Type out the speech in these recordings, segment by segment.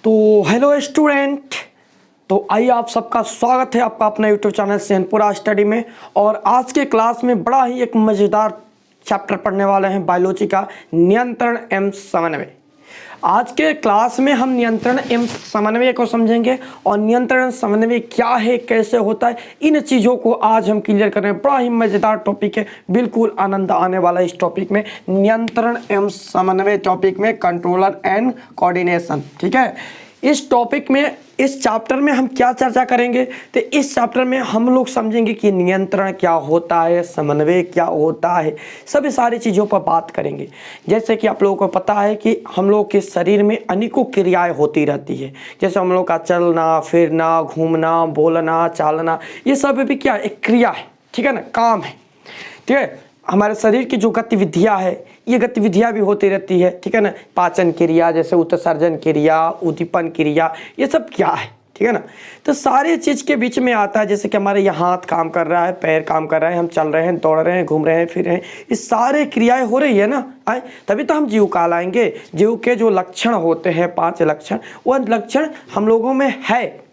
तो hello student. तो आइए आप सबका स्वागत है आपका अपना यूट्यूब चैनल सेनपुरा स्टडी में। और आज के क्लास में बड़ा ही एक मज़ेदार चैप्टर पढ़ने वाले हैं बायोलॉजी का, नियंत्रण एवं समन्वय। आज के क्लास में हम नियंत्रण एवं समन्वय को समझेंगे और नियंत्रण समन्वय क्या है, कैसे होता है, इन चीज़ों को आज हम क्लियर कर रहे हैं। बड़ा ही मज़ेदार टॉपिक है, बिल्कुल आनंद आने वाला है इस टॉपिक में, नियंत्रण एवं समन्वय टॉपिक में, कंट्रोलर एंड कोऑर्डिनेशन। ठीक है, इस टॉपिक में, इस चैप्टर में हम क्या चर्चा करेंगे, तो इस चैप्टर में हम लोग समझेंगे कि नियंत्रण क्या होता है, समन्वय क्या होता है, सभी सारी चीज़ों पर बात करेंगे। जैसे कि आप लोगों को पता है कि हम लोग के शरीर में अनेकों क्रियाएं होती रहती है, जैसे हम लोग का चलना फिरना, घूमना, बोलना, चालना, ये सब भी क्या एक क्रिया है। ठीक है ना, काम है। ठीक है, हमारे शरीर की जो गतिविधियां है, ये गतिविधियां भी होती रहती है। ठीक है ना, पाचन क्रिया, जैसे उत्सर्जन क्रिया, उद्दीपन क्रिया, ये सब क्या है। ठीक है ना, तो सारे चीज़ के बीच में आता है, जैसे कि हमारे यहाँ हाथ काम कर रहा है, पैर काम कर रहा है, हम चल रहे हैं, दौड़ रहे हैं, घूम रहे हैं, फिर रहे हैं, ये सारे क्रियाएं हो रही है ना। आए तभी तो हम जीव कहलाएंगे। जीव के जो लक्षण होते हैं, 5 लक्षण, वह लक्षण हम लोगों में है।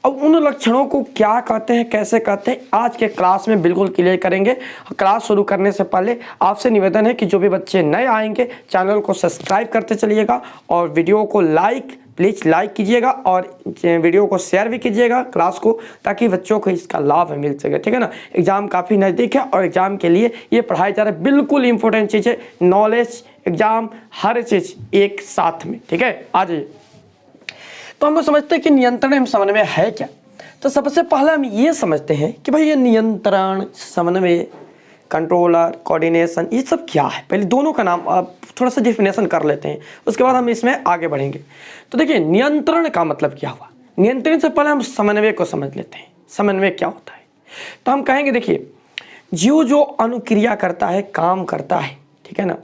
अब उन लक्षणों को क्या कहते हैं, कैसे कहते हैं, आज के क्लास में बिल्कुल क्लियर करेंगे। क्लास शुरू करने से पहले आपसे निवेदन है कि जो भी बच्चे नए आएंगे चैनल को सब्सक्राइब करते चलिएगा और वीडियो को प्लीज़ लाइक कीजिएगा और वीडियो को शेयर भी कीजिएगा क्लास को, ताकि बच्चों को इसका लाभ मिल सके। ठीक है ना, एग्ज़ाम काफ़ी नज़दीक है और एग्ज़ाम के लिए ये पढ़ाई जा रहा है, बिल्कुल इंपॉर्टेंट चीज़ है। नॉलेज, एग्ज़ाम, हर चीज़ एक साथ में। ठीक है, आ जाइए। तो हम लोग समझते हैं कि नियंत्रण एवं समन्वय है क्या। तो सबसे पहले हम ये समझते हैं कि भाई ये नियंत्रण, समन्वय, कंट्रोलर, कोऑर्डिनेशन, ये सब क्या है। पहले दोनों का नाम थोड़ा सा डिफिनेशन कर लेते हैं, उसके बाद हम इसमें आगे बढ़ेंगे। तो देखिए, नियंत्रण का मतलब क्या हुआ। नियंत्रण से पहले हम समन्वय को समझ लेते हैं। समन्वय क्या होता है, तो हम कहेंगे देखिए, जीव जो अनुक्रिया करता है, काम करता है, ठीक है ना,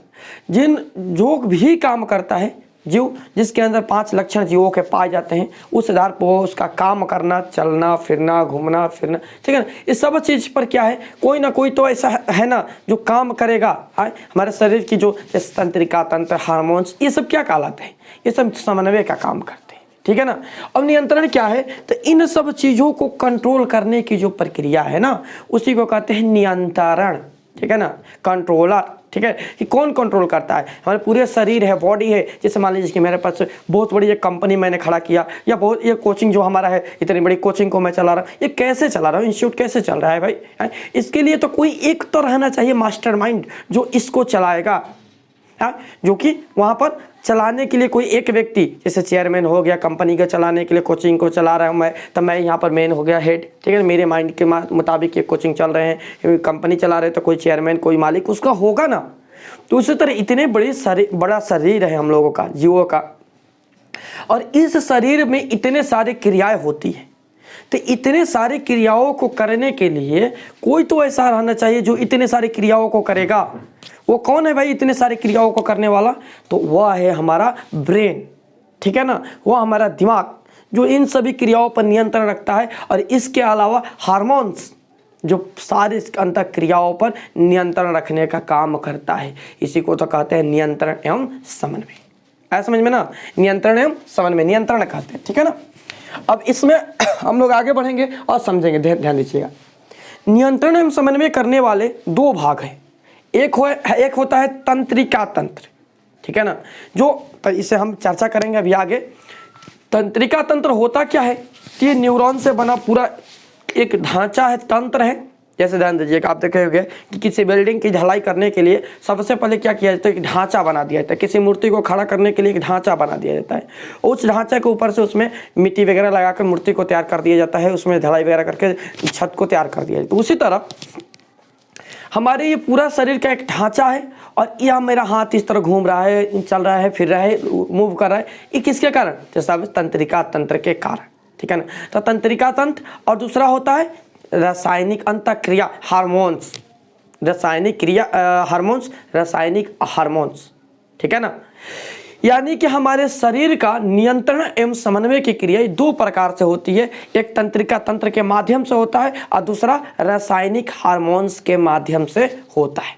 जो भी काम करता है जीव, जिसके अंदर 5 लक्षण जीवों के पाए जाते हैं, उस आधार पर उसका काम करना, चलना फिरना, घूमना फिरना, ठीक है ना, इस सब चीज़ पर क्या है, कोई ना कोई तो ऐसा है ना जो काम करेगा। हमारे शरीर की जो तंत्रिका तंत्र, हार्मोन्स, ये सब क्या कहलाते हैं, ये सब समन्वय का काम करते हैं। ठीक है ना। अब नियंत्रण क्या है, तो इन सब चीज़ों को कंट्रोल करने की जो प्रक्रिया है ना, उसी को कहते हैं नियंत्रण। ठीक है ना, कंट्रोलर। ठीक है, कि कौन कंट्रोल करता है, हमारे पूरे शरीर है, बॉडी है। जैसे मान लीजिए कि मेरे पास बहुत बड़ी एक कंपनी मैंने खड़ा किया, या बहुत ये कोचिंग जो हमारा है, इतनी बड़ी कोचिंग को मैं चला रहा हूँ, ये कैसे चला रहा हूँ, इंस्टीट्यूट कैसे चल रहा है भाई, है? इसके लिए तो कोई एक तो रहना चाहिए मास्टरमाइंड जो इसको चलाएगा, जो कि वहाँ पर चलाने के लिए कोई एक व्यक्ति, जैसे चेयरमैन हो गया कंपनी का, चलाने के लिए कोचिंग को चला रहा हूँ मैं, तब मैं यहाँ पर मेन हो गया हेड। ठीक है, मेरे माइंड के मुताबिक ये कोचिंग चल रहे हैं, कंपनी चला रहे, तो कोई चेयरमैन, कोई मालिक उसका होगा ना। तो उसी तरह इतने बड़ा शरीर है हम लोगों का, जीवों का, और इस शरीर में इतने सारे क्रियाएं होती है। तो इतने सारी क्रियाओं को करने के लिए कोई तो ऐसा रहना चाहिए जो इतने सारी क्रियाओं को करेगा। वो कौन है भाई इतने सारी क्रियाओं को करने वाला, तो वह है हमारा ब्रेन। ठीक है ना, वह हमारा दिमाग जो इन सभी क्रियाओं पर नियंत्रण रखता है। और इसके अलावा हार्मोन्स जो सारी अंतर क्रियाओं पर नियंत्रण रखने का काम करता है। इसी को तो कहते हैं नियंत्रण एवं समन्वय। ऐसा समझ में ना, नियंत्रण एवं समन्वय, नियंत्रण कहते हैं। ठीक है ना, अब इसमें हम लोग आगे बढ़ेंगे और समझेंगे, ध्यान दीजिएगा। नियंत्रण एवं समन्वय करने वाले 2 भाग हैं। एक होता है तंत्रिका तंत्र। ठीक है ना, जो इसे हम चर्चा करेंगे अभी आगे। तंत्रिका तंत्र होता क्या है, ये न्यूरॉन से बना पूरा एक ढांचा है, तंत्र है। जैसे ध्यान दीजिएगा, आप देखे होंगे कि किसी बिल्डिंग की ढलाई करने के लिए सबसे पहले क्या किया जाता है, एक ढांचा बना दिया जाता है। किसी मूर्ति को खड़ा करने के लिए एक ढांचा बना दिया जाता है। उस ढांचे के ऊपर से उसमें मिट्टी वगैरह लगाकर मूर्ति को तैयार कर दिया जाता है, उसमें ढलाई वगैरह करके छत को तैयार कर दिया जाता है। उसी तरह हमारे ये पूरा शरीर का एक ढांचा है, और यह मेरा हाथ इस तरह घूम रहा है, चल रहा है, फिर रहा है, मूव कर रहा है, ये किसके कारण, तो सब तंत्रिका तंत्र के कारण। ठीक है ना, तो तंत्रिका तंत्र। और दूसरा होता है रासायनिक अंतःक्रिया, हार्मोन्स, रासायनिक क्रिया, हार्मोन्स, रासायनिक हार्मोन्स। ठीक है ना, यानी कि हमारे शरीर का नियंत्रण एवं समन्वय की क्रिया 2 प्रकार से होती है। एक तंत्रिका तंत्र के माध्यम से होता है और दूसरा रासायनिक हार्मोन्स के माध्यम से होता है।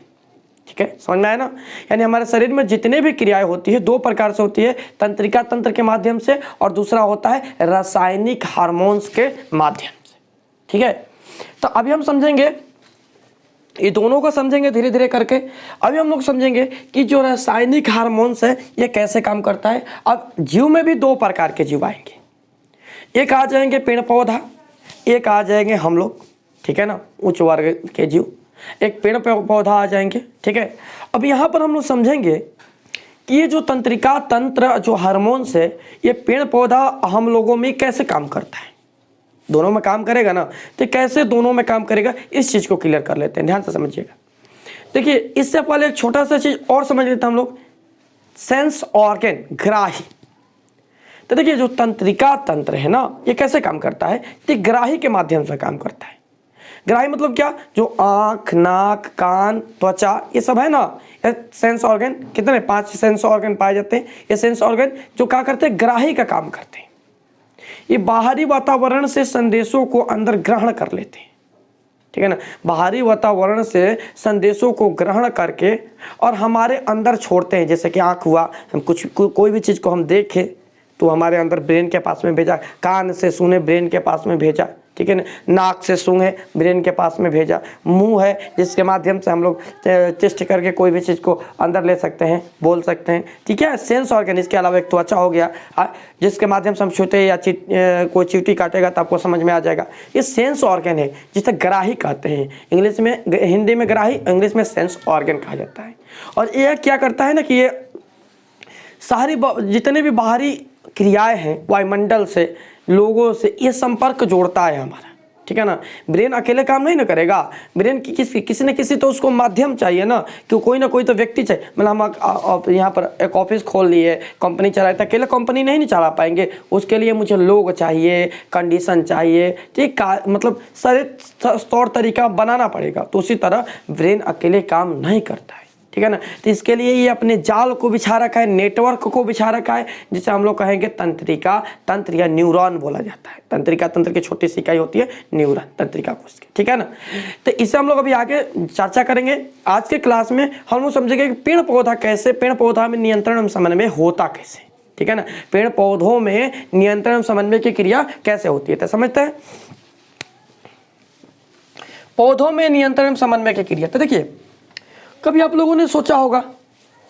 ठीक है, समझ में आया ना। यानी हमारे शरीर में जितने भी क्रियाएं होती है दो प्रकार से होती है, तंत्रिका तंत्र के माध्यम से और दूसरा होता है रासायनिक हार्मोन्स के माध्यम से। ठीक है, तो अभी हम समझेंगे, ये दोनों को समझेंगे धीरे धीरे करके। अभी हम लोग समझेंगे कि जो रासायनिक हार्मोन्स है ये कैसे काम करता है। अब जीव में भी दो प्रकार के जीव आएंगे, एक आ जाएंगे पेड़ पौधा, एक आ जाएंगे हम लोग, ठीक है ना, उच्च वर्ग के जीव, एक पेड़ पौधा आ जाएंगे। ठीक है, अब यहाँ पर हम लोग समझेंगे कि ये जो तंत्रिका तंत्र जो हार्मोन्स है ये पेड़ पौधा हम लोगों में कैसे काम करता है, दोनों में काम करेगा ना, तो कैसे दोनों में काम करेगा इस चीज़ को क्लियर कर लेते हैं, ध्यान से समझिएगा। देखिए, इससे पहले एक छोटा सा चीज़ और समझ लेते हैं हम लोग, सेंस ऑर्गन, ग्राही। तो देखिए, जो तंत्रिका तंत्र है ना ये कैसे काम करता है, तो ग्राही के माध्यम से काम करता है। ग्राही मतलब क्या, जो आँख, नाक, कान, त्वचा ये सब है ना, ये सेंस ऑर्गन, कितने 5 सेंस ऑर्गन पाए जाते हैं। ये सेंस ऑर्गन जो क्या करते हैं, ग्राही का काम करते हैं। ये बाहरी वातावरण से संदेशों को अंदर ग्रहण कर लेते हैं, ठीक है ना, बाहरी वातावरण से संदेशों को ग्रहण करके और हमारे अंदर छोड़ते हैं। जैसे कि आँख हुआ, हम कोई भी चीज़ को हम देखें तो हमारे अंदर ब्रेन के पास में भेजा, कान से सुने ब्रेन के पास में भेजा, ठीक है ना, नाक से सूंघे ब्रेन के पास में भेजा, मुंह है जिसके माध्यम से हम लोग टेस्ट करके कोई भी चीज़ को अंदर ले सकते हैं, बोल सकते हैं, ठीक है, सेंस ऑर्गन। इसके अलावा एक त्वचा हो गया जिसके माध्यम से हम छूते या कोई चींटी काटेगा तो आपको समझ में आ जाएगा। ये सेंस ऑर्गन है जिसे ग्राही कहते हैं, इंग्लिश में, हिंदी में ग्राही, इंग्लिश में सेंस ऑर्गन कहा जाता है। और ये क्या करता है ना कि ये सारी जितने भी बाहरी क्रियाएं हैं वायुमंडल से, लोगों से, ये संपर्क जोड़ता है हमारा, ठीक है ना। ब्रेन अकेले काम नहीं ना करेगा, ब्रेन की किसी न किसी तो उसको माध्यम चाहिए ना, कि कोई ना कोई तो व्यक्ति चाहिए। मतलब हम यहाँ पर एक ऑफिस खोल लिए, कंपनी चलाए, तो अकेले कंपनी नहीं चला पाएंगे, उसके लिए मुझे लोग चाहिए, कंडीशन चाहिए, ठीक, मतलब सारे तौर तरीका बनाना पड़ेगा। तो उसी तरह ब्रेन अकेले काम नहीं करता है, ठीक है ना। तो इसके लिए ये अपने जाल को बिछा रखा है, नेटवर्क को बिछा रखा है, जिसे हम लोग कहेंगे तंत्रिका तंत्र या न्यूरॉन बोला जाता है। तंत्रिका तंत्र की छोटी सी इकाई होती है न्यूरॉन, तंत्रिका कोश की, ठीक है ना। तो इसे हम लोग अभी आगे चर्चा करेंगे। आज के क्लास में हम लोग समझेंगे कि पेड़ पौधा कैसे, पेड़ पौधा में नियंत्रण एवं समन्वय होता कैसे, ठीक है ना, पेड़ पौधों में नियंत्रण एवं समन्वय की क्रिया कैसे होती है। तो समझते हैं पौधों में नियंत्रण एवं समन्वय की क्रिया। तो देखिए, कभी आप लोगों ने सोचा होगा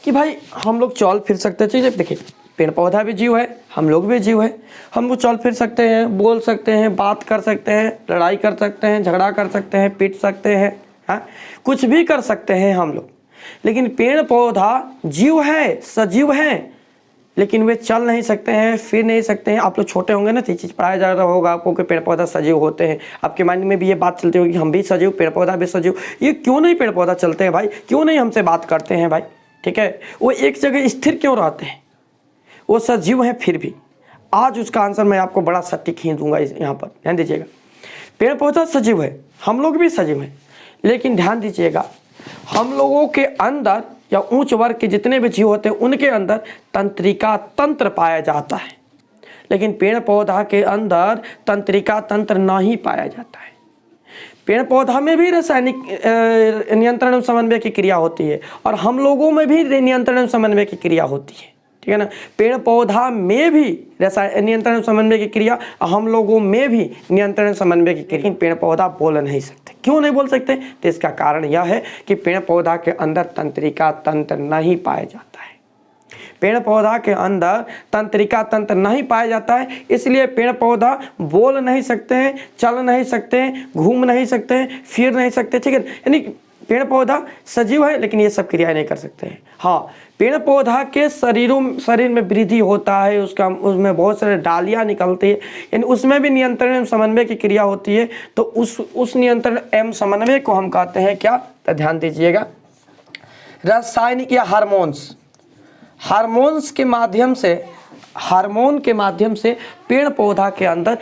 कि भाई हम लोग चल फिर सकते हैं। देखिए, पेड़ पौधा भी जीव है, हम लोग भी जीव है, हम लोग चल फिर सकते हैं, बोल सकते हैं, बात कर सकते हैं, लड़ाई कर सकते हैं, झगड़ा कर सकते हैं, पीट सकते हैं, हाँ, कुछ भी कर सकते हैं हम लोग। लेकिन पेड़ पौधा जीव है, सजीव है, लेकिन वे चल नहीं सकते हैं, फिर नहीं सकते हैं। आप लोग छोटे होंगे ना तो ये चीज़ पढ़ाया जा रहा होगा आपको कि पेड़ पौधा सजीव होते हैं। आपके माइंड में भी ये बात चलती होगी कि हम भी सजीव, पेड़ पौधा भी सजीव। ये क्यों नहीं पेड़ पौधा चलते हैं भाई, क्यों नहीं हमसे बात करते हैं भाई, ठीक है, वो एक जगह स्थिर क्यों रहते हैं, वो सजीव हैं फिर भी। आज उसका आंसर मैं आपको बड़ा सटीक ही दूंगा। यहाँ पर ध्यान दीजिएगा, पेड़ पौधा सजीव है, हम लोग भी सजीव हैं, लेकिन ध्यान दीजिएगा, हम लोगों के अंदर या उच्च वर्ग के जितने भी जीव होते हैं उनके अंदर तंत्रिका तंत्र पाया जाता है, लेकिन पेड़ पौधा के अंदर तंत्रिका तंत्र नहीं पाया जाता है। पेड़ पौधा में भी रासायनिक नियंत्रण एवं समन्वय की क्रिया होती है और हम लोगों में भी नियंत्रण एवं समन्वय की क्रिया होती है, ठीक है ना। पेड़ पौधा में भी नियंत्रण एवं समन्वय की क्रिया, हम लोगों में भी नियंत्रण एवं समन्वय की क्रिया। पेड़ पौधा बोल नहीं सकते, क्यों नहीं बोल सकते, तो इसका कारण यह है कि पेड़ पौधा के अंदर तंत्रिका तंत्र नहीं पाया जाता है। पेड़ पौधा के अंदर तंत्रिका तंत्र नहीं पाया जाता है, इसलिए पेड़ पौधा बोल नहीं सकते हैं, चल नहीं सकते हैं, घूम नहीं सकते हैं, फिर नहीं सकते, ठीक है। यानी पेड़ पौधा सजीव है लेकिन ये सब क्रियाएं नहीं कर सकते हैं। हाँ, पेड़ पौधा के शरीर में वृद्धि होता है, उसमें बहुत सारे डालियाँ निकलती है, यानी उसमें भी नियंत्रण एवं समन्वय की क्रिया होती है। तो उस नियंत्रण एवं समन्वय को हम कहते हैं क्या, तो ध्यान दीजिएगा, रासायनिक या हार्मोन्स के माध्यम से, हार्मोन के माध्यम से पेड़ पौधा के अंदर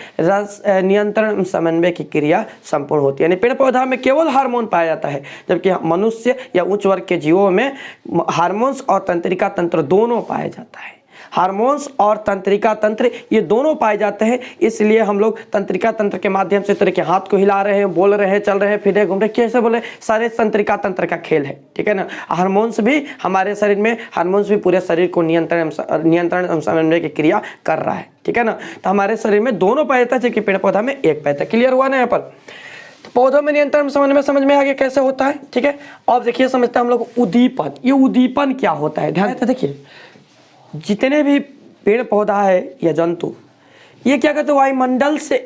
नियंत्रण समन्वय की क्रिया संपूर्ण होती है। यानी पेड़ पौधा में केवल हार्मोन पाया जाता है, जबकि मनुष्य या उच्च वर्ग के जीवों में हार्मोन्स और तंत्रिका तंत्र दोनों पाया जाता है। हार्मोन्स और तंत्रिका तंत्र ये दोनों पाए जाते हैं, इसलिए हम लोग तंत्रिका तंत्र के माध्यम से तरह के हाथ को हिला रहे हैं, बोल रहे हैं, चल रहे हैं, फिर घूम रहे, कैसे बोले, सारे तंत्रिका तंत्र का खेल है, ठीक है ना। हार्मोन्स भी हमारे शरीर में, हार्मोन्स भी पूरे शरीर को नियंत्रण समन्वय की क्रिया कर रहा है, ठीक है ना। तो हमारे शरीर में दोनों पाया जाता है, जबकि पेड़ पौधा में एक पाया जाता है। क्लियर हुआ ना यहाँ पर। पौधों में नियंत्रण समझ में आ गया कैसे होता है, ठीक है। अब देखिए समझते हैं हम लोग उद्दीपन। ये उद्दीपन क्या होता है, ध्यान देखिए, जितने भी पेड़ पौधा है या जंतु, ये क्या कहते हैं,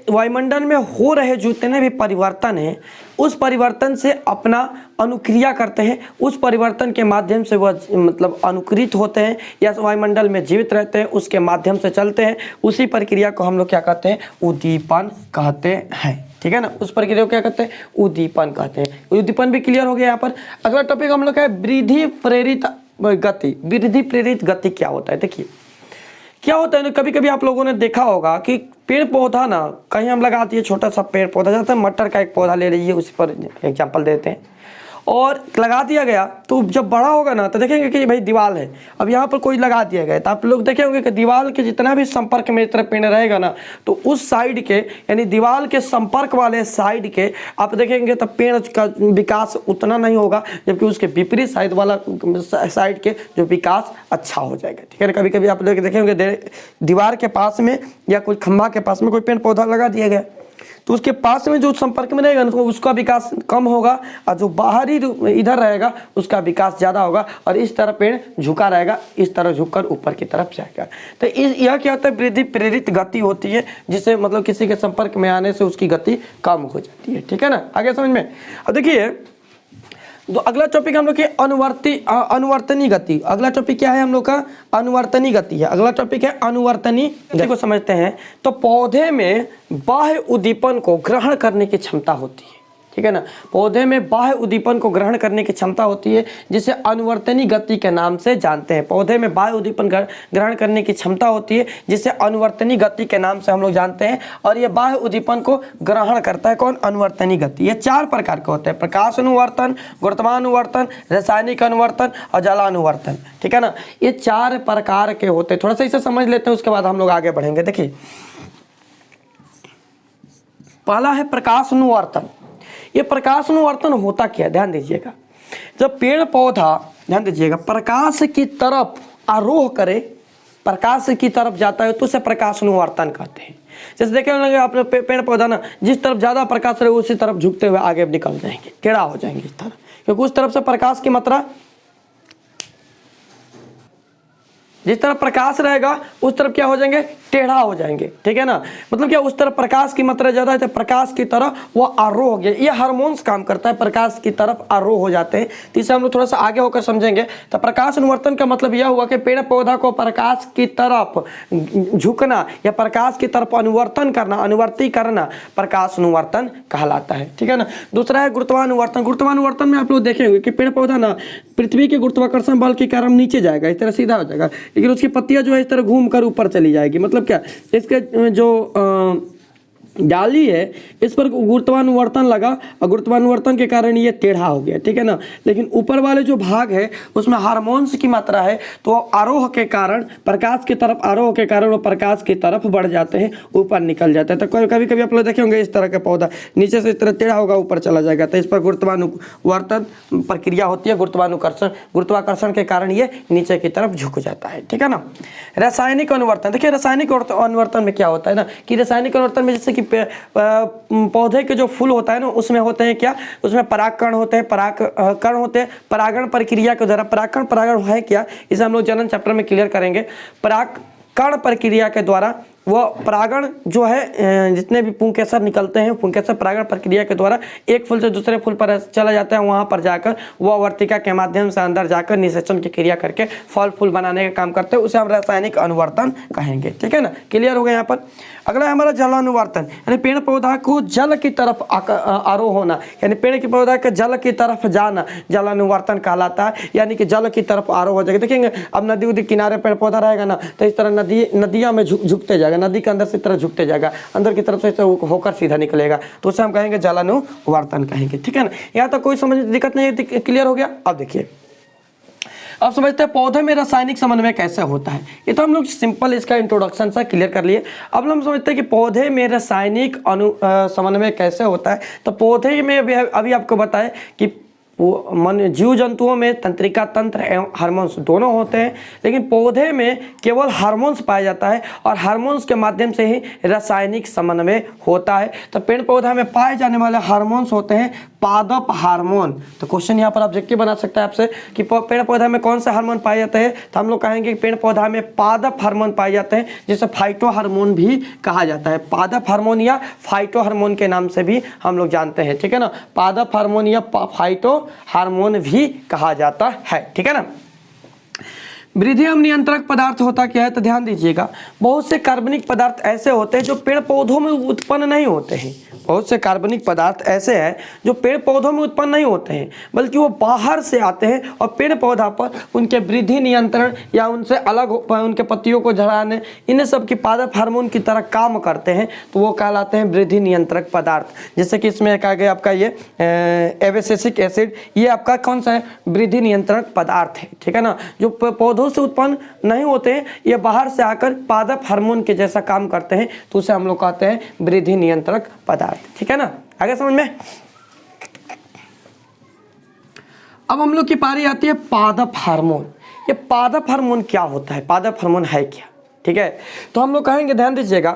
वायुमंडल में हो रहे जितने भी परिवर्तन है, उस परिवर्तन से अपना अनुक्रिया करते हैं, उस परिवर्तन के माध्यम से वह मतलब अनुकृत होते हैं या वायुमंडल में जीवित रहते हैं, उसके माध्यम से चलते हैं। उसी प्रक्रिया को हम लोग क्या कहते हैं, उद्दीपन कहते हैं, ठीक है ना। उस प्रक्रिया को क्या कहते हैं, उद्दीपन कहते हैं। उद्दीपन भी क्लियर हो गया यहाँ पर। अगला टॉपिक हम लोग का है वृद्धि प्रेरित गति। वृद्धि प्रेरित गति क्या होता है, देखिए क्या होता है ना, कभी कभी आप लोगों ने देखा होगा कि पेड़ पौधा ना कहीं हम लगा दिए, छोटा सा पेड़ पौधा, जाता है मटर का एक पौधा ले लीजिए, उस पर एग्जाम्पल देते हैं, और लगा दिया गया, तो जब बड़ा होगा ना तो देखेंगे कि भाई दीवार है, अब यहाँ पर कोई लगा दिया गया, तो आप लोग देखे होंगे कि दीवार के जितना भी संपर्क में इस तरह पेड़ रहेगा ना, तो उस साइड के यानी दीवार के संपर्क वाले साइड के आप देखेंगे तो पेड़ का विकास उतना नहीं होगा, जबकि उसके विपरीत साइड वाला साइड के जो विकास अच्छा हो जाएगा, ठीक है ना। कभी कभी आप लोग देखेंगे दीवार के पास में या कोई खंभा के पास में कोई पेड़ पौधा लगा दिया गया, तो उसके पास में जो संपर्क में रहेगा ना, तो उसका विकास कम होगा, और जो बाहरी इधर रहेगा उसका विकास ज़्यादा होगा, और इस तरह पेड़ झुका रहेगा, इस तरह झुककर ऊपर की तरफ जाएगा। तो यह क्या होता है, वृद्धि प्रेरित गति होती है, जिससे मतलब किसी के संपर्क में आने से उसकी गति कम हो जाती है, ठीक है ना। आगे समझ में। अब देखिए तो अगला टॉपिक हम लोग के अनुवर्तनी गति। अगला टॉपिक क्या है हम लोग का, अनुवर्तनी गति है। अगला टॉपिक है अनुवर्तनी गति को समझते हैं। तो पौधे में बाह्य उद्दीपन को ग्रहण करने की क्षमता होती है, ठीक है ना। पौधे में बाह्य उद्दीपन को ग्रहण करने की क्षमता होती है, जिसे अनुवर्तनी गति के नाम से जानते हैं। पौधे में बाह्य उद्दीपन ग्रहण करने की क्षमता होती है, जिसे अनुवर्तनी गति के नाम से हम लोग जानते हैं। और ये बाह्य उद्दीपन को ग्रहण करता है कौन, अनुवर्तनी गति। ये 4 प्रकार के होते हैं, प्रकाश अनुवर्तन, गुरुत्वानुवर्तन, रासायनिक अनुवर्तन और जलानुवर्तन, ठीक है ना। ये 4 प्रकार के होते हैं। थोड़ा सा इसे समझ लेते हैं, उसके बाद हम लोग आगे बढ़ेंगे। देखिए पहला है प्रकाश अनुवर्तन। ये प्रकाश अनुवर्तन होता क्या है, ध्यान दीजिएगा। जब पेड़ पौधा, ध्यान दीजिएगा, प्रकाश की तरफ आरोह करे, प्रकाश की तरफ जाता है, तो उसे प्रकाश अनुवर्तन कहते हैं। जैसे देखेंगे आपने पेड़ पौधा ना, जिस तरफ ज़्यादा प्रकाश रहे उसी तरफ झुकते हुए आगे निकल जाएंगे, टेढ़ा हो जाएंगे इस तरह, क्योंकि उस तरफ से प्रकाश की मात्रा, जिस तरफ प्रकाश रहेगा उस तरफ क्या हो जाएंगे, टेढ़ा हो जाएंगे, ठीक है ना। मतलब क्या, उस तरफ प्रकाश की मात्रा ज़्यादा है तो प्रकाश की तरफ वो आरोह हो गया। ये हार्मोन्स काम करता है, प्रकाश की तरफ आरोह हो जाते हैं। तो इसे हम लोग थोड़ा सा आगे होकर समझेंगे। तो प्रकाश अनुवर्तन का मतलब यह हुआ कि पेड़ पौधा को प्रकाश की तरफ झुकना या प्रकाश की तरफ अनुवर्तन करना, अनुवर्ती करना, प्रकाश अनुवर्तन कहलाता है, ठीक है ना। दूसरा है गुरुत्वानुवर्तन। गुरुत्वानुवर्तन में आप लोग देखेंगे कि पेड़ पौधा ना पृथ्वी के गुरुत्वाकर्षण बल के कारण नीचे जाएगा, इस तरह सीधा हो जाएगा, लेकिन उसकी पत्तियां जो है इस तरह घूम कर ऊपर चली जाएगी। मतलब क्या, इसके जो डाली है इस पर गुरुत्वानुवर्तन लगा और गुरुत्वानुवर्तन के कारण ये टेढ़ा हो गया, ठीक है ना। लेकिन ऊपर वाले जो भाग है उसमें हार्मोन्स की मात्रा है, तो आरोह के कारण, प्रकाश की तरफ आरोह के कारण वो प्रकाश की तरफ बढ़ जाते हैं, ऊपर निकल जाते हैं। तो कभी कभी आप लोग देखे होंगे इस तरह का पौधा नीचे से इस तरह टेढ़ा होगा, ऊपर चला जाएगा, तो इस पर गुरुत्वानुवर्तन प्रक्रिया होती है, गुरुत्वाकर्षण के कारण ये नीचे की तरफ झुक जाता है, ठीक है ना। रासायनिक अनुवर्तन। देखिए रासायनिक अनुवर्तन में क्या होता है ना, कि रासायनिक अनुवर्तन में जैसे कि पौधे के जो फूल होता है ना, उसमें होते हैं क्या, उसमें परागकण होते हैं, परागकण होते हैं, परागण प्रक्रिया के द्वारा। परागण है क्या, इसे हम लोग जनन चैप्टर में क्लियर करेंगे। परागकण प्रक्रिया के द्वारा वह परागण जो है, जितने भी पुंकेसर निकलते हैं, पुंकेसर परागण प्रक्रिया के द्वारा एक फूल से दूसरे फूल पर चला जाता है, वहाँ पर जाकर वह वर्तिका के माध्यम से अंदर जाकर निषेचन की क्रिया करके फल फूल बनाने का काम करते हैं, उसे हम रासायनिक अनुवर्तन कहेंगे, ठीक है ना। क्लियर हो गया यहाँ पर। अगला है हमारा जलानुवर्तन, यानी पेड़ पौधा को जल की तरफ आरोह होना, यानी पेड़ के पौधा के जल की तरफ जाना जलानुवर्तन कहलाता है, यानी कि जल की तरफ आरोह हो जाएगा। देखेंगे अब नदी उदी किनारे पेड़ पौधा रहेगा ना, तो इस तरह नदियाँ में झुकते जाएगा, नदी के अंदर से इस तरह झुकते जाएगा, अंदर की तरफ से होकर सीधा निकलेगा, तो उसे हम कहेंगे जलानुवर्तन कहेंगे, ठीक है ना। यहाँ तक कोई समझ दिक्कत नहीं है, क्लियर हो गया। अब देखिए अब समझते हैं पौधे में रासायनिक समन्वय कैसे होता है। ये तो हम लोग सिंपल इसका इंट्रोडक्शन सा क्लियर कर लिए। अब हम समझते हैं कि पौधे में रासायनिक समन्वय कैसे होता है। तो पौधे में अभी आपको बताएं कि जीव जंतुओं में तंत्रिका तंत्र एवं हार्मोन्स दोनों होते हैं, लेकिन पौधे में केवल हार्मोन्स पाया जाता है और हार्मोन्स के माध्यम से ही रासायनिक समन्वय होता है। तो पेड़ पौधा में पाए जाने वाले हार्मोन्स होते हैं पादप हार्मोन। तो क्वेश्चन यहाँ पर ऑब्जेक्टिव बना सकता है आपसे कि पेड़ पौधा में कौन से हार्मोन पाए जाते हैं। तो हम लोग कहेंगे कि पेड़ पौधा में पादप हार्मोन पाए जाते हैं, जिसे फाइटो हार्मोन भी कहा जाता है। पादप हार्मोन या फाइटो हार्मोन के नाम से भी हम लोग जानते हैं, ठीक है ना। पादप हार्मोन या फाइटो हार्मोन भी कहा जाता है, ठीक है ना। वृद्धि एवं नियंत्रक पदार्थ होता क्या है, तो ध्यान दीजिएगा। बहुत से कार्बनिक पदार्थ ऐसे होते हैं जो पेड़ पौधों में उत्पन्न नहीं होते हैं। बहुत से कार्बनिक पदार्थ ऐसे हैं जो पेड़ पौधों में उत्पन्न नहीं होते हैं, बल्कि वो बाहर से आते हैं और पेड़ पौधा पर उनके वृद्धि नियंत्रण या उनसे अलग उनके पत्तियों को झड़ाने, इन सब की पादप हार्मोन की तरह काम करते हैं। तो वो कहलाते हैं वृद्धि नियंत्रक पदार्थ। जैसे कि इसमें कहा गया आपका ये एब्सिसिक एसिड, ये आपका कौन सा है, वृद्धि नियंत्रण पदार्थ है, ठीक है ना। जो पौधों से उत्पन्न नहीं होते हैं, ये बाहर से आकर पादप हार्मोन के जैसा काम करते हैं, तो उसे हम लोग कहते हैं वृद्धि नियंत्रक पदार्थ, ठीक है ना। आगे समझ में। अब हम लोग की पारी आती है पादप हार्मोन। ये पादप हार्मोन क्या होता है, पादप हार्मोन है क्या, ठीक है। तो हम लोग कहेंगे, ध्यान दीजिएगा,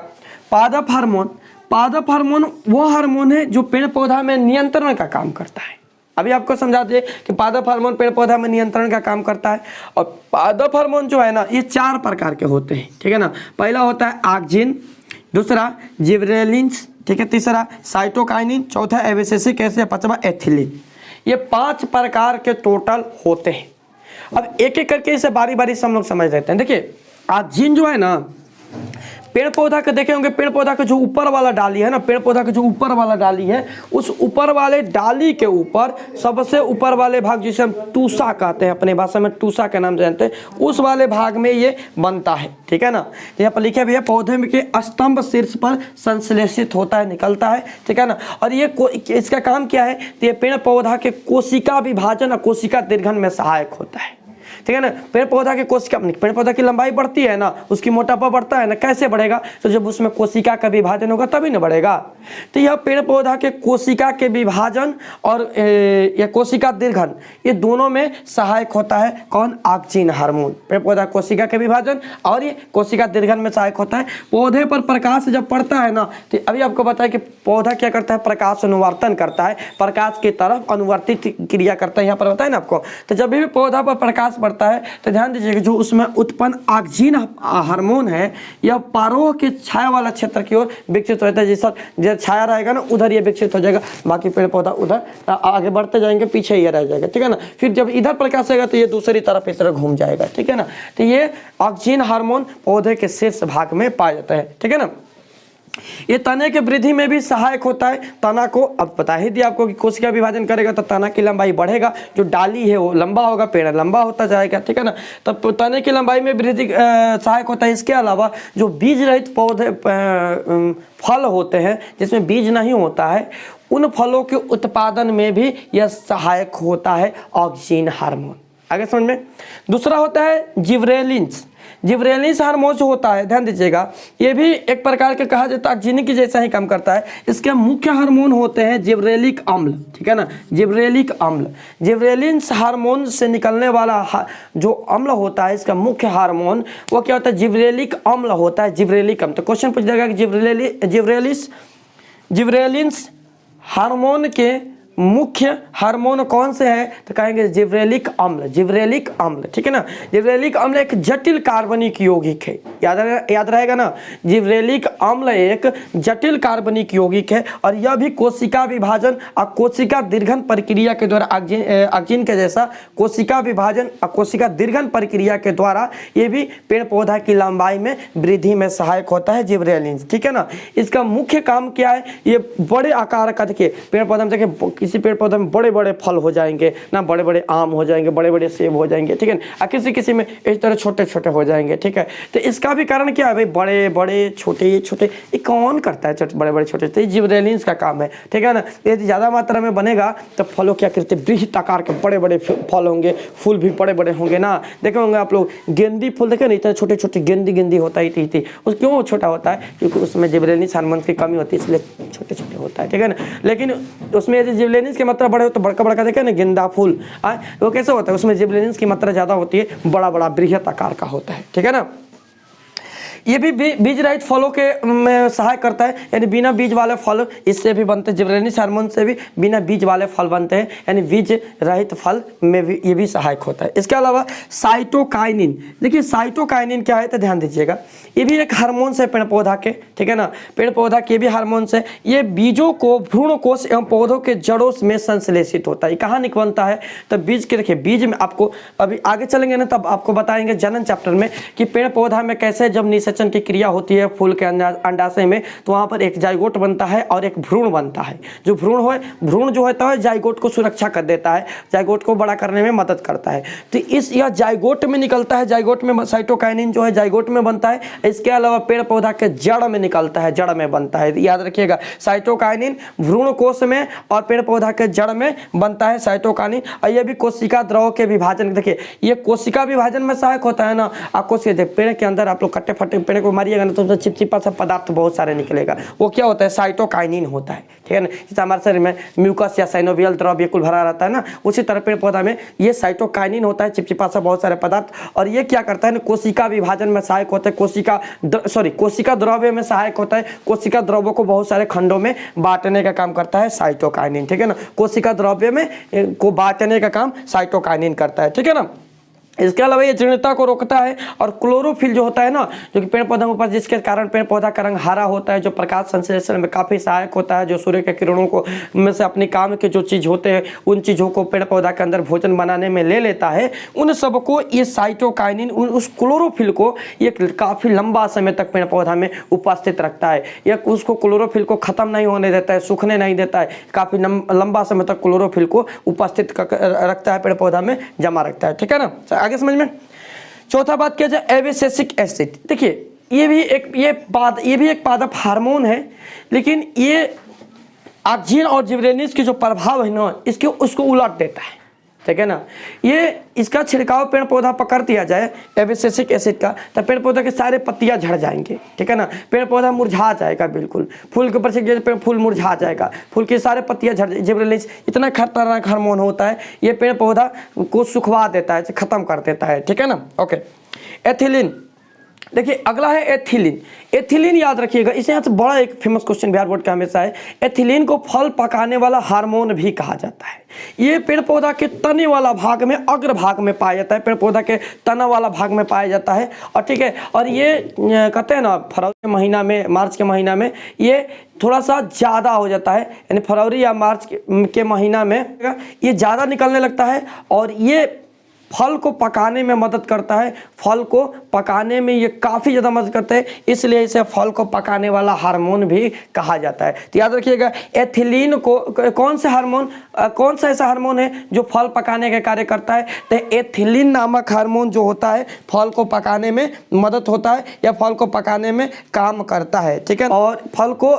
पादप हार्मोन वो हार्मोन है जो पेड़ पौधा में नियंत्रण का काम करता है। अभी आपको समझा दिए कि पादप हार्मोन पेड़ पौधा में नियंत्रण का काम करता है। और पादप हार्मोन जो है ना, ये 4 प्रकार के होते हैं, ठीक है ना। पहला होता है ऑक्जिन, दूसरा जिबरेलिन्स, ठीक है, तीसरा साइटोकाइनिन, चौथा एब्सिसिक एसिड, पांचवा एथिलीन। ये 5 प्रकार के टोटल होते हैं। अब एक एक करके इसे बारी बारी से हम लोग समझ लेते हैं। देखिए, ऑक्जिन जो है ना, पेड़ पौधा का देखे होंगे, पेड़ पौधा का जो ऊपर वाला डाली है ना, पेड़ पौधा का जो ऊपर वाला डाली है, उस ऊपर वाले डाली के ऊपर सबसे ऊपर वाले भाग, जिसे हम टूसा कहते हैं, अपने भाषा में टूसा के नाम से जानते हैं, उस वाले भाग में ये बनता है, ठीक है ना। यहाँ पर लिखे भी है, पौधे में के स्तंभ शीर्ष पर संश्लेषित होता है, निकलता है, ठीक है ना। और ये इसका काम क्या है, तो ये पेड़ पौधा के कोशिका विभाजन और कोशिका दीर्घन में सहायक होता है, ठीक है ना। पेड़ पौधा के कोशिका, पेड़ पौधा की लंबाई बढ़ती है ना, उसकी मोटापा बढ़ता है ना, कैसे बढ़ेगा, तो जब उसमें कोशिका का विभाजन होगा तभी ना बढ़ेगा। तो यह पेड़ पौधा के कोशिका के विभाजन और यह कोशिका दीर्घन, ये दोनों में सहायक होता है कौन, ऑक्जिन हार्मोन। पेड़ पौधा कोशिका के विभाजन और ये कोशिका दीर्घन में सहायक होता है। पौधे पर प्रकाश जब पड़ता है ना, तो अभी आपको बताया कि पौधा क्या करता है, प्रकाश अनुवर्तन करता है, प्रकाश की तरफ अनुवर्तित क्रिया करता है, यहाँ पर बताया ना आपको। तो जब भी पौधा पर प्रकाश पड़ता है, तो ध्यान दीजिएगा, जो उसमें उत्पन्न ऑक्जिन हार्मोन है, यह पारोह के छाया वाला क्षेत्र की ओर विकसित होता है। जैसा छाया रहेगा ना, उधर ये विकसित हो जाएगा, बाकी पेड़ पौधा उधर आगे बढ़ते जाएंगे, पीछे ये रह जाएगा, ठीक है ना। फिर जब इधर प्रकाश आएगा तो ये दूसरी तरफ इस तरह घूम जाएगा, ठीक है ना। तो ये ऑक्जिन हार्मोन पौधे के शीर्ष भाग में पाया जाता है, ठीक है ना। ये तने के वृद्धि में भी सहायक होता है। तना को अब बता ही दिया आपको कि कोशिका विभाजन करेगा तो तना की लंबाई बढ़ेगा, जो डाली है वो लंबा होगा, पेड़ लंबा होता जाएगा, ठीक है ना। तब तने की लंबाई में वृद्धि सहायक होता है। इसके अलावा जो बीज रहित पौधे फल होते हैं, जिसमें बीज नहीं होता है, उन फलों के उत्पादन में भी यह सहायक होता है ऑक्जिन हार्मोन। आगे समझ में। दूसरा होता है जिबरेलिन्स। जिबरेलिन्स हार्मोन जो होता है, ध्यान दीजिएगा, ये भी एक प्रकार का कहा जाता है ऑक्जिन की जैसा ही काम करता है। इसके मुख्य हार्मोन होते हैं जिबरेलिक अम्ल, ठीक है ना, जिबरेलिक अम्ल। जिबरेलिन्स हार्मोन से निकलने वाला जो अम्ल होता है, इसका मुख्य हार्मोन वो क्या होता है, जिबरेलिक अम्ल होता है, जिबरेलिक अम्ल। तो क्वेश्चन पूछ जाएगा कि जिबरेलिन्स हार्मोन के मुख्य हार्मोन कौन से है, तो कहेंगे जिबरेलिक अम्ल, जिबरेलिक अम्ल, ठीक है ना। जिबरेलिक अम्ल एक जटिल कार्बनिक यौगिक है, याद रहेगा ना। जिबरेलिक अम्ल एक जटिल कार्बनिक यौगिक है और यह भी कोशिका विभाजन और कोशिका दीर्घन प्रक्रिया के द्वारा ऑक्जिन के जैसा कोशिका विभाजन और कोशिका दीर्घन प्रक्रिया के द्वारा ये भी पेड़ पौधा की लंबाई में वृद्धि में सहायक होता है जिबरेलिन्स, ठीक है ना। इसका मुख्य काम क्या है, ये बड़े आकार का, देखिए पेड़ पौधा में देखिए किसी पेड़ पौधे में बड़े बड़े फल हो जाएंगे ना, बड़े बड़े आम हो जाएंगे, बड़े बड़े सेब हो जाएंगे, ठीक है ना, और किसी किसी में इस तरह छोटे छोटे हो जाएंगे, ठीक है। तो इसका भी कारण क्या है भाई, बड़े बड़े छोटे छोटे, ये कौन करता है बड़े बड़े छोटे छोटे, जिबरेलिन्स का काम है, ठीक है ना। यदि ज़्यादा मात्रा में बनेगा तो फलों क्या करते हैं, बृहत आकार के बड़े बड़े फल होंगे, फूल भी बड़े बड़े होंगे ना। देखे होंगे आप लोग गेंदी फूल देखे ना, इतने छोटे छोटे गेंदी होता है, इतनी उस क्यों छोटा होता है, क्योंकि उसमें जिबरेलिन्स हार्मोन की कमी होती है, इसलिए छोटे छोटे होता है, ठीक है ना। लेकिन उसमें यदि जिबरेलिन्स की मात्रा बड़े हो तो बड़का बड़का देखे ना गेंदा फूल, वो कैसे होता है, उसमें जिबरेलिन्स की मात्रा ज़्यादा होती है, बड़ा बड़ा बृहत आकार का होता है, ठीक है ना। ये भी बीज रहित फलों के में सहायक करता है, यानी बिना बीज वाले फल इससे भी बनते हैं, जिबरेलिन्स हार्मोन से भी बिना बीज वाले फल बनते हैं, यानी बीज रहित फल में भी ये भी सहायक होता है। इसके अलावा साइटोकाइनिन, देखिए साइटोकाइनिन क्या है तो ध्यान दीजिएगा, ये भी एक हार्मोन्स है पेड़ पौधा के, ठीक है ना, पेड़ पौधा के भी हार्मोन्स है। ये बीजों को भ्रूण कोश एवं पौधों के जड़ों में संश्लेषित होता है। कहाँ निकलता है तो बीज के, देखिए बीज में आपको अभी आगे चलेंगे ना तब आपको बताएंगे जनन चैप्टर में कि पेड़ पौधा में कैसे जब निषेचन की क्रिया होती है फूल के अंडाशय में, तो वहाँ पर एक जाइगोट बनता है और एक भ्रूण बनता है। जो भ्रूण जो होता है जाइगोट को सुरक्षा कर देता है, जाइगोट को बड़ा करने में मदद करता है। तो यह जाइगोट में निकलता है, जाइगोट में साइटोकाइनिन जो है जाइगोट में बनता है। इसके अलावा पेड़ पौधा के जड़ में निकलता है, जड़ में बनता है, याद रखिएगा साइटोकाइनिन भ्रूण कोश में और पेड़ पौधा के जड़ में बनता है साइटोकाइनिन। और यह भी कोशिका द्रव के विभाजन, देखिए ये कोशिका विभाजन में सहायक होता है ना। आपको पेड़ के अंदर आप लोग कट्टे फट्टे पेड़ को मारिएगा ना तो चिपचिपा सा पदार्थ बहुत सारे निकलेगा, वो क्या होता है, साइटोकाइनिन होता है, ठीक है ना। जैसे हमारे शरीर में म्यूकस या साइनोवियल द्रव्य कुल भरा रहता है ना, उसी तरह पेड़ पौधा में ये साइटोकाइनिन होता है, चिपचिपा सा बहुत सारे पदार्थ। और ये क्या करता है ना, कोशिका विभाजन में सहायक होता है, कोशिका द्रव्य में सहायक होता है, कोशिका द्रव्यों को बहुत सारे खंडों में बांटने का काम करता है साइटोकाइनिन, ठीक है ना। कोशिका द्रव्य में को बांटने का काम साइटोकाइनिन करता है, ठीक है ना। इसके अलावा ये जीर्णता को रोकता है और क्लोरोफिल जो होता है ना, जो कि पेड़ पौधों के ऊपर, जिसके कारण पेड़ पौधा का रंग हरा होता है, जो प्रकाश संश्लेषण में काफ़ी सहायक होता है, जो सूर्य के किरणों को में से अपने काम के जो चीज़ होते हैं उन चीज़ों को पेड़ पौधा के अंदर भोजन बनाने में ले लेता है, उन सबको ये साइटोकाइनिन उस क्लोरोफिल को ये काफ़ी लंबा समय तक पेड़ पौधा में उपस्थित रखता है। यह उसको क्लोरोफिल को ख़त्म नहीं होने देता है, सूखने नहीं देता है, काफ़ी लंबा समय तक क्लोरोफिल को उपस्थित रखता है, पेड़ पौधा में जमा रखता है, ठीक है ना। आगे समझ में। चौथा बात किया जाए एब्सिसिक एसिड, देखिए ये भी एक पादप हार्मोन है, लेकिन ये आक्सीजन और जिबरेलिन्स की जो प्रभाव है ना इसके उसको उलट देता है, ठीक है ना। ये इसका छिड़काव पेड़ पौधा पकड़ दिया जाए एब्सिसिक एसिड का, तो पेड़ पौधा के सारे पत्तियां झड़ जाएंगे, ठीक है ना। पेड़ पौधा मुरझा जाएगा, बिल्कुल फूल के ऊपर से फूल मुरझा जाएगा, फूल की सारे पत्तियां झड़ जाएगी। जिबरेलिन्स इतना खतरनाक हार्मोन होता है, ये पेड़ पौधा को सुखवा देता है, खत्म कर देता है, ठीक है ना। ओके, एथिलीन, देखिए अगला है एथिलीन। एथिलीन याद रखिएगा, इसे यहाँ से बड़ा एक फेमस क्वेश्चन बिहार बोर्ड का हमेशा है। एथिलीन को फल पकाने वाला हार्मोन भी कहा जाता है। ये पेड़ पौधा के तने वाला भाग में, अग्र भाग में पाया जाता है, पेड़ पौधा के तना वाला भाग में पाया जाता है। और ठीक है, और ये कहते हैं ना फरवरी के महीना में, मार्च के महीना में ये थोड़ा सा ज़्यादा हो जाता है, यानी फरवरी या मार्च के महीना में ये ज़्यादा निकलने लगता है और ये फल को पकाने में मदद करता है। फल को पकाने में ये काफ़ी ज़्यादा मदद करता है, इसलिए इसे फल को पकाने वाला हार्मोन भी कहा जाता है। तो याद रखिएगा एथिलीन को कौन सा ऐसा हार्मोन है जो फल पकाने का कार्य करता है, तो एथिलीन नामक हार्मोन जो होता है फल को पकाने में मदद होता है या फल को पकाने में काम करता है, ठीक है। और फल को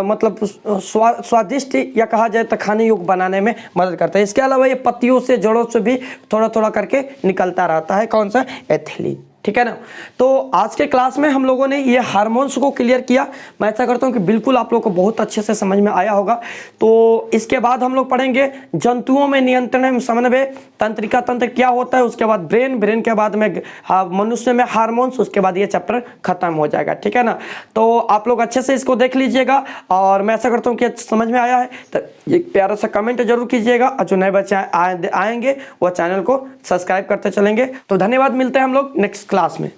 मतलब स्वादिष्ट या कहा जाए तो खाने योग्य बनाने में मदद करता है। इसके अलावा ये पत्तियों से, जड़ों से भी थोड़ा थोड़ा करके निकलता रहता है, कौन सा, एथिलीन, ठीक है ना। तो आज के क्लास में हम लोगों ने ये हार्मोन्स को क्लियर किया। मैं ऐसा करता हूँ कि बिल्कुल आप लोगों को बहुत अच्छे से समझ में आया होगा। तो इसके बाद हम लोग पढ़ेंगे जंतुओं में नियंत्रण एवं समन्वय, तंत्रिका तंत्र क्या होता है, उसके बाद ब्रेन के बाद में मनुष्य में हार्मोन्स, उसके बाद ये चैप्टर खत्म हो जाएगा, ठीक है ना। तो आप लोग अच्छे से इसको देख लीजिएगा और मैं ऐसा करता हूँ कि समझ में आया है तो एक प्यारा सा कमेंट जरूर कीजिएगा और जो नए बच्चे आएंगे वो चैनल को सब्सक्राइब करते चलेंगे। तो धन्यवाद, मिलते हैं हम लोग नेक्स्ट क्लास में।